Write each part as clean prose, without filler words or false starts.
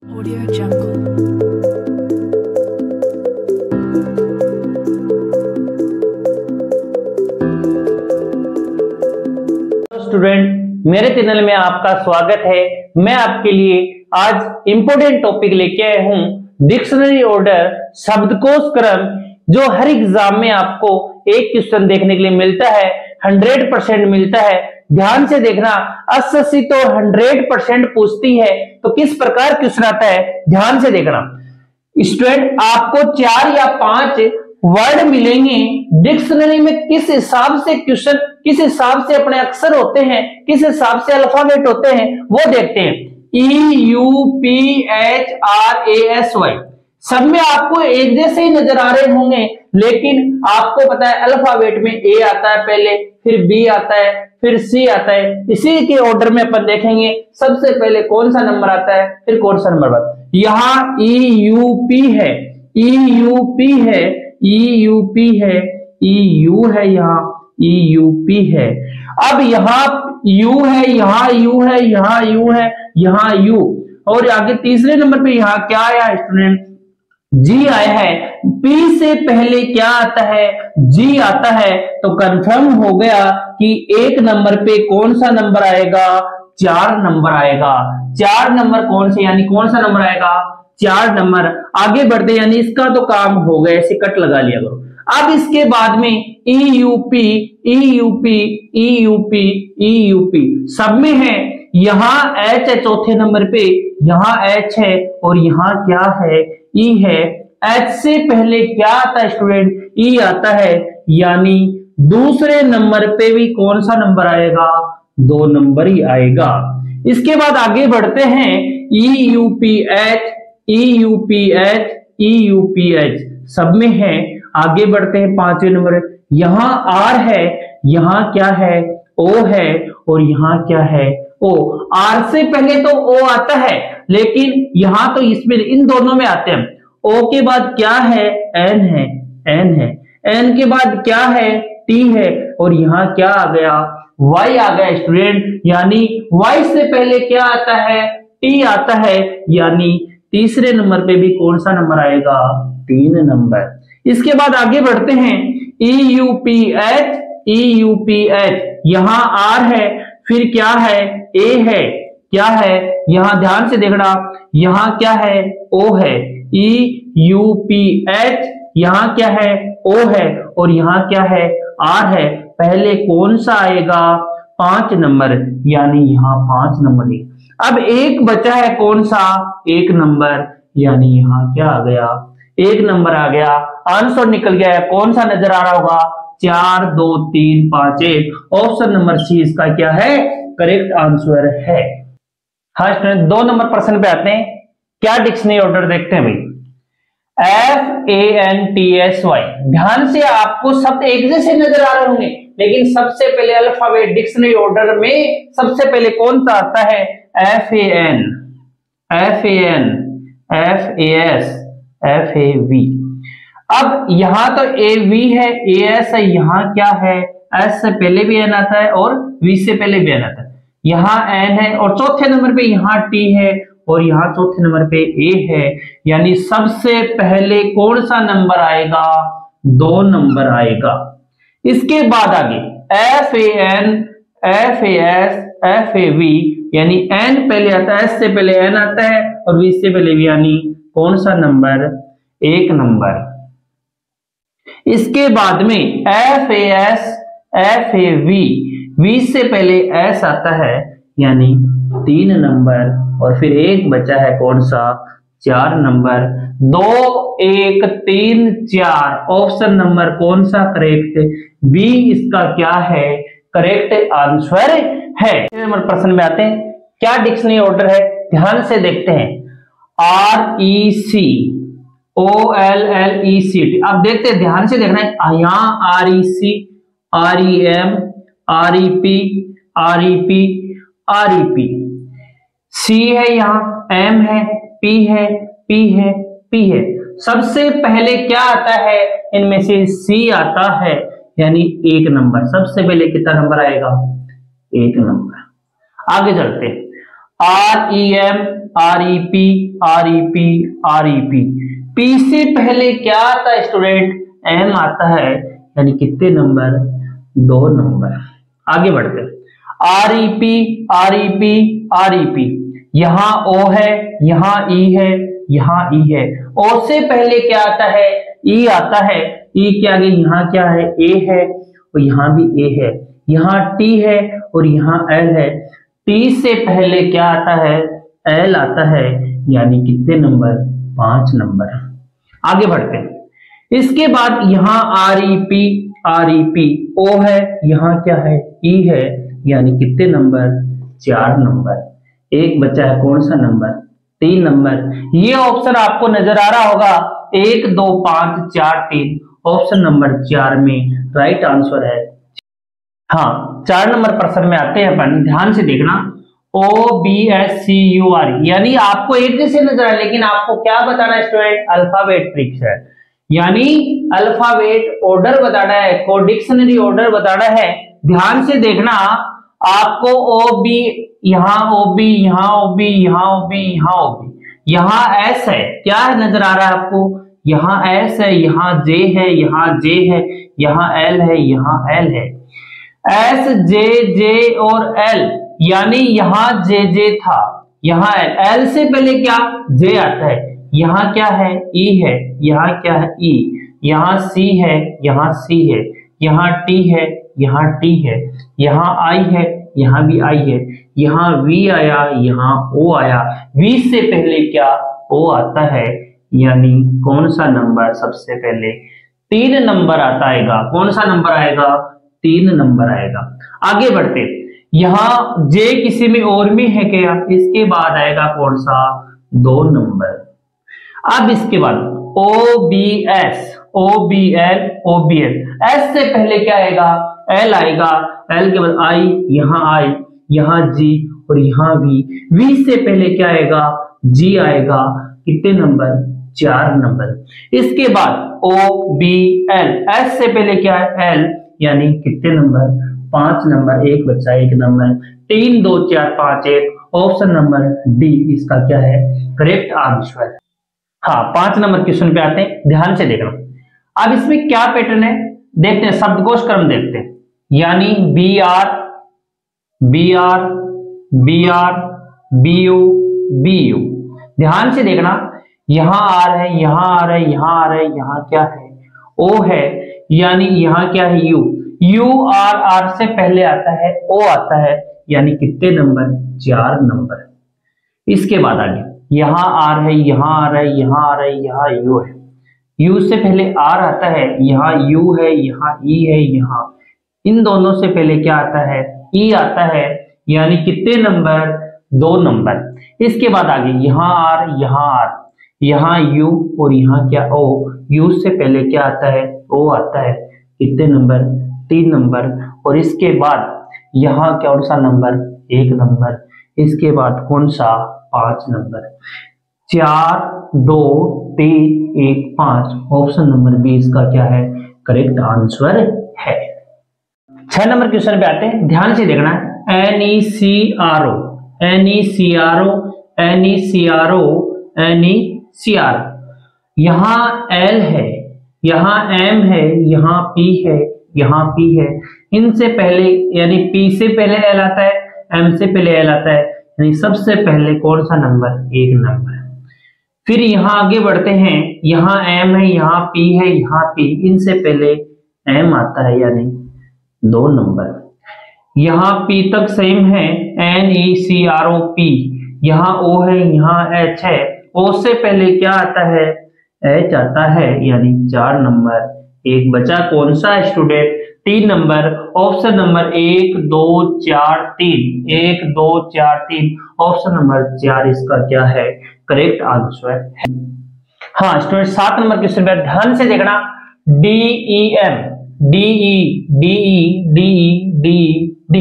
Audio Jungle। Student, मेरे channel में आपका स्वागत है। मैं आपके लिए आज इंपॉर्टेंट टॉपिक लेके आया हूं, डिक्शनरी ऑर्डर, शब्दकोश क्रम, जो हर एग्जाम में आपको एक क्वेश्चन देखने के लिए मिलता है, 100% मिलता है। ध्यान से देखना, 80 तो 100% पूछती है, तो किस प्रकार क्वेश्चन आता है ध्यान से देखना। स्टूडेंट, आपको 4 या 5 वर्ड मिलेंगे, डिक्शनरी में किस हिसाब से क्वेश्चन, किस हिसाब से अपने अक्षर होते हैं, किस हिसाब से अल्फाबेट होते हैं, वो देखते हैं। EUPHRASY सब में आपको एक जैसे ही नजर आ रहे होंगे, लेकिन आपको पता है अल्फाबेट में ए आता है पहले, फिर बी आता है, फिर सी आता है। इसी के ऑर्डर में अपन देखेंगे सबसे पहले कौन सा नंबर आता है, फिर कौन सा नंबर आता है। यहाँ EUP है, EUP है, EUP है, EU है, यहाँ EUP है। अब यहाँ U है, यहाँ U है, यहाँ U है, यहाँ U, और आगे तीसरे नंबर पे यहाँ क्या आया स्टूडेंट, G आया है। P से पहले क्या आता है, G आता है, तो कंफर्म हो गया कि एक नंबर पे कौन सा नंबर आएगा, 4 नंबर आएगा। 4 नंबर कौन से, यानी कौन सा नंबर आएगा, 4 नंबर। आगे बढ़ते, यानी इसका तो काम हो गया, ऐसे कट लगा लिया करो। अब इसके बाद में EUP, EUP, EUP, EUP सब में है। यहाँ H है चौथे नंबर पे, यहाँ H है, और यहाँ क्या है, E है। H से पहले क्या आता है स्टूडेंट, E आता है, यानी दूसरे नंबर पे भी कौन सा नंबर आएगा, 2 नंबर ही आएगा। इसके बाद आगे बढ़ते हैं, EUPH, EUPH, EUPH सब में है। आगे बढ़ते हैं 5वें नंबर, यहाँ R है, यहाँ क्या है, O है, और यहाँ क्या है, O। R से पहले तो O आता है, लेकिन यहाँ तो इसमें इन दोनों में आते हैं। O के बाद क्या है, N है, N है। N के बाद क्या है, T है, और यहाँ क्या आ गया, Y आ गया स्टूडेंट। यानी Y से पहले क्या आता है, T आता है, यानी तीसरे नंबर पे भी कौन सा नंबर आएगा, 3 नंबर। इसके बाद आगे बढ़ते हैं, EUPH, EUPH यहाँ R है, फिर क्या है, A है, क्या है, यहाँ ध्यान से देखना, यहाँ क्या है, O है। EUPH यहाँ क्या है, O है, और यहाँ क्या है, R है। पहले कौन सा आएगा, 5 नंबर, यानी यहाँ 5 नंबर है। अब एक बचा है, कौन सा, 1 नंबर, यानी यहाँ क्या आ गया, 1 नंबर आ गया। आंसर निकल गया है, कौन सा नजर आ रहा होगा, 4 2 3 5 1। ऑप्शन नंबर सी इसका क्या है, करेक्ट आंसर है। हाँ स्टूडेंट, 2 नंबर प्रश्न पे आते हैं। क्या डिक्शनरी ऑर्डर देखते हैं भाई, FANTSY। ध्यान से, आपको शब्द एक जैसे नजर आ रहे होंगे, लेकिन सबसे पहले अल्फाबेट डिक्शनरी ऑर्डर में सबसे पहले कौन सा आता है, FAN, FAN, FAS, FAV। अब यहाँ तो AV है, AS है, यहाँ क्या है, S से पहले भी N आता है, और V से पहले भी N आता है। यहाँ N है, और चौथे नंबर पे यहाँ T है, और यहाँ चौथे नंबर पे A है। यानी सबसे पहले कौन सा नंबर आएगा, 2 नंबर आएगा। इसके बाद आगे FAN, FAS, FAV, यानी N पहले आता है, S से पहले N आता है, और V से पहले V, यानी कौन सा नंबर, 1 नंबर। इसके बाद में FAS, FAV, V से पहले S आता है, यानी 3 नंबर, और फिर एक बचा है कौन सा, 4 नंबर। 2 1 3 4, ऑप्शन नंबर कौन सा करेक्ट, बी इसका क्या है, करेक्ट आंसर है। नंबर प्रश्न में आते हैं, क्या डिक्शनरी ऑर्डर है, ध्यान से देखते हैं। REC, OLLECT। अब देखते हैं, ध्यान से देखना है, यहाँ REC, REM, REP, REP, REP, C है, यहाँ M है, P है, P है, P है। सबसे पहले क्या आता है, इनमें से C आता है, यानी 1 नंबर। सबसे पहले कितना नंबर आएगा, 1 नंबर। आगे चलते हैं, REM, REP REP REP। P से पहले क्या आता है स्टूडेंट? M आता है, यानी कितने नंबर? 2 नंबर। आगे बढ़ते हैं, REP REP REP। यहाँ O है, यहाँ E है, यहाँ E है। O से पहले क्या आता है? E आता है। E के आगे यहाँ क्या है? A है, और यहाँ भी A है। यहाँ T है और यहाँ L है। T से पहले क्या आता है? L आता है, यानी कितने नंबर? 5 नंबर। आगे बढ़ते हैं, इसके बाद यहाँ REP REP O है, यहाँ क्या है? E है, यानी कितने नंबर? 4 नंबर। एक बचा है, कौन सा नंबर? 3 नंबर। ये ऑप्शन आपको नजर आ रहा होगा, 1 2 5 4 3। ऑप्शन नंबर 4 में राइट आंसर है। हाँ, 4 नंबर प्रश्न में आते हैं अपन, ध्यान से देखना। OBSCUR, यानी आपको एक जैसे नजर आए, लेकिन आपको क्या बताना है स्टूडेंट? अल्फाबेट ट्रिक्स है, यानी अल्फाबेट ऑर्डर बताना है, को डिक्शनरी ऑर्डर बताना है। ध्यान से देखना, आपको OB, यहाँ OB, यहाँ OB, यहाँ OB, यहाँ OB, यहाँ S है, क्या है नजर आ रहा है आपको? यहाँ S है, यहाँ J है, यहाँ J है, यहाँ L है, यहाँ L है। S J J और L, यानी यहाँ J J था, यहाँ L से पहले क्या? J आता है। यहाँ क्या है? E है, यहाँ क्या है? E, यहाँ C है, यहाँ C है, यहाँ T है, यहाँ T है, यहाँ I है, यहाँ भी I है, यहाँ V आया, यहाँ O आया। V से पहले क्या? O आता है, यानी कौन सा नंबर सबसे पहले? 3 नंबर आता आएगा। कौन सा नंबर आएगा? 3 नंबर आएगा। आगे बढ़ते, यहाँ J किसी में और में है क्या? इसके बाद आएगा कौन सा? 2 नंबर। अब इसके बाद OBS OBL OBL, S से पहले क्या आएगा? L आएगा, L के बाद I, यहाँ I, यहाँ G और यहाँ V। V से पहले क्या आएगा? G आएगा। कितने नंबर? 4 नंबर। इसके बाद OBL, S से पहले क्या है? L, यानी कितने नंबर? 5 नंबर। एक बच्चा, 1 नंबर। 3 2 4 5 1। ऑप्शन नंबर डी इसका क्या है? Correct answer. हाँ, 5 नंबर क्वेश्चन पे आते हैं, ध्यान से देखना। अब इसमें क्या पैटर्न है देखते हैं, शब्दकोश क्रम देखते हैं, यानी BR BR BR BU BU। ध्यान से देखना, यहाँ R है, यहाँ R है, यहाँ R है, यहाँ क्या है? O है, यानी यहाँ क्या है? U। U R R से पहले आता है, O आता है, यानी कितने नंबर? 4 नंबर। इसके बाद आगे यहाँ R है, यहाँ R है, यहाँ R है, यहाँ U है। U से पहले R आता है, यहाँ U है, यहाँ E है, यहाँ इन दोनों से पहले क्या आता है? E आता है, यानी कितने नंबर? 2 नंबर। इसके बाद आगे यहाँ R, यहाँ R, यहाँ U और यहाँ क्या? O। U से पहले क्या आता है? O आता है। कितने नंबर? 3 नंबर। और इसके बाद यहाँ कौन सा नंबर? 1 नंबर। इसके बाद कौन सा? 5 नंबर। 4 2 3 1 5। ऑप्शन नंबर बी इसका क्या है? करेक्ट आंसर है। 6 नंबर क्वेश्चन पे आते हैं, ध्यान से देखना है। NECRO NECRO NECRO NECR। यहाँ L है, यहाँ M है, यहाँ P है, यहाँ P है। इनसे पहले, यानी P से पहले L आता है, M से पहले L आता है, यानी सबसे पहले कौन सा नंबर? 1 नंबर। फिर यहाँ आगे बढ़ते हैं, यहाँ M है, यहाँ P है, यहाँ P, इनसे पहले M आता है, यानी 2 नंबर। यहाँ P तक सेम है, NECRO P। यहाँ O है, यहाँ H है, O से पहले क्या आता है? H आता है, यानी 4 नंबर। एक बचा, कौन सा student? 3 number. Option number 1 2 4 3। 1 2 4 3। Option number 4 इसका क्या है? करेक्ट आंसर है। हाँ स्टूडेंट, 7 नंबर क्वेश्चन पे ध्यान से देखना। DEM DE DE DE DE D।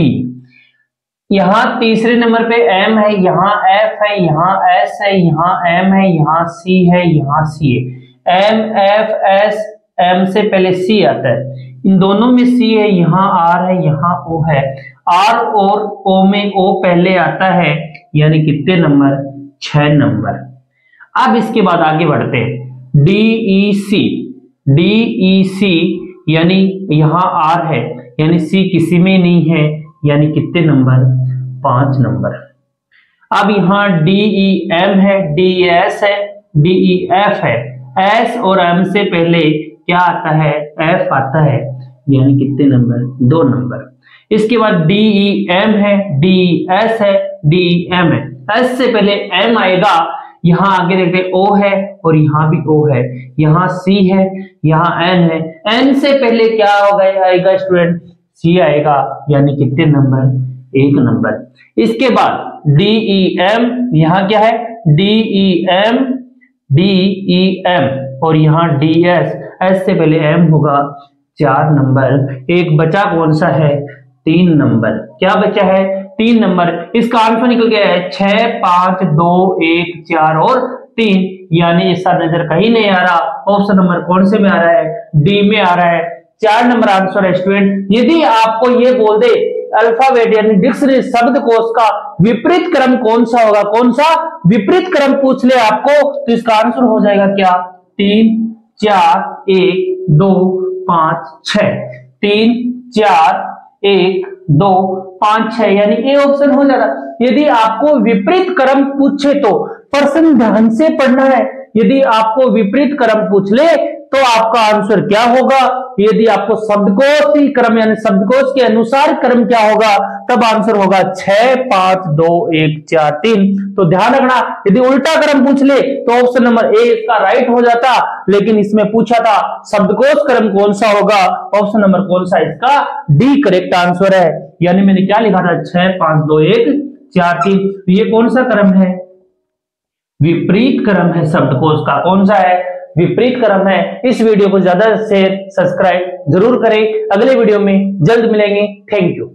यहाँ तीसरे नंबर पे M है, यहाँ F है, यहाँ S है, यहाँ M है, यहाँ C है, यहाँ C है। M F S, M से पहले C आता है, इन दोनों में C है, यहाँ R है, यहाँ O है। R और O में O पहले आता है, यानी कितने नंबर? 6 नंबर। अब इसके बाद आगे बढ़ते हैं, DEC, DEC यानी यहां R है, यानी C किसी में नहीं है, यानी कितने नंबर, 5 नंबर। अब यहां DEM है, DES है, DEF है, S और M से पहले क्या आता है, F आता है, यानी कितने नंबर, 2 नंबर। इसके बाद DEM है, DES है, DEM है, S से पहले M आएगा, यहां आगे देखते O है और यहां भी O है, यहां C है, यहां N है, N से पहले क्या होगा, आएगा स्टूडेंट, C आएगा, यानी कितने नंबर, 1 नंबर। इसके बाद DEM, यहां क्या है, DEM, DEM और यहां DS, S से पहले M होगा, 4 नंबर। एक बचा कौन सा है, 3 नंबर। क्या बचा है, 3 नंबर। इसका आंसर निकल गया है 6, 5, 2, 1, 4 और 3, यानी इसका नजर कहीं नहीं आ रहा। ऑप्शन नंबर कौन से में आ रहा है, डी में आ रहा है। 4 नंबर आंसर है स्टूडेंट। यदि आपको ये बोल दे अल्फाबेट यानी डिक्शनरी शब्दकोश का विपरीत क्रम कौन सा होगा, कौन सा विपरीत क्रम पूछ ले आपको, तो इसका आंसर हो जाएगा क्या, 3, 4, 1, 2, 5, 6, 3, 4, 1, 2, 5, 6, यानी ए ऑप्शन हो जाएगा। यदि आपको विपरीत क्रम पूछे तो प्रश्न ध्यान से पढ़ना है। यदि आपको विपरीत क्रम पूछ ले तो आपका आंसर क्या होगा, यदि आपको शब्दकोश क्रम यानी शब्दकोश के अनुसार क्रम क्या होगा, तब आंसर होगा 6, 5, 2, 1, 4, 3। तो ध्यान रखना, यदि उल्टा क्रम पूछ ले तो ऑप्शन नंबर ए इसका राइट हो जाता, लेकिन इसमें पूछा था शब्दकोश क्रम कौन सा होगा, ऑप्शन नंबर कौन सा, इसका डी करेक्ट आंसर है। यानी मैंने क्या लिखा था, 6, 5, 2, 1, 4, 3। ये कौन सा क्रम है, विपरीत क्रम है शब्दकोश का, कौन सा है, विपरीत क्रम है। इस वीडियो को ज्यादा शेयर सब्सक्राइब जरूर करें। अगले वीडियो में जल्द मिलेंगे। Thank you.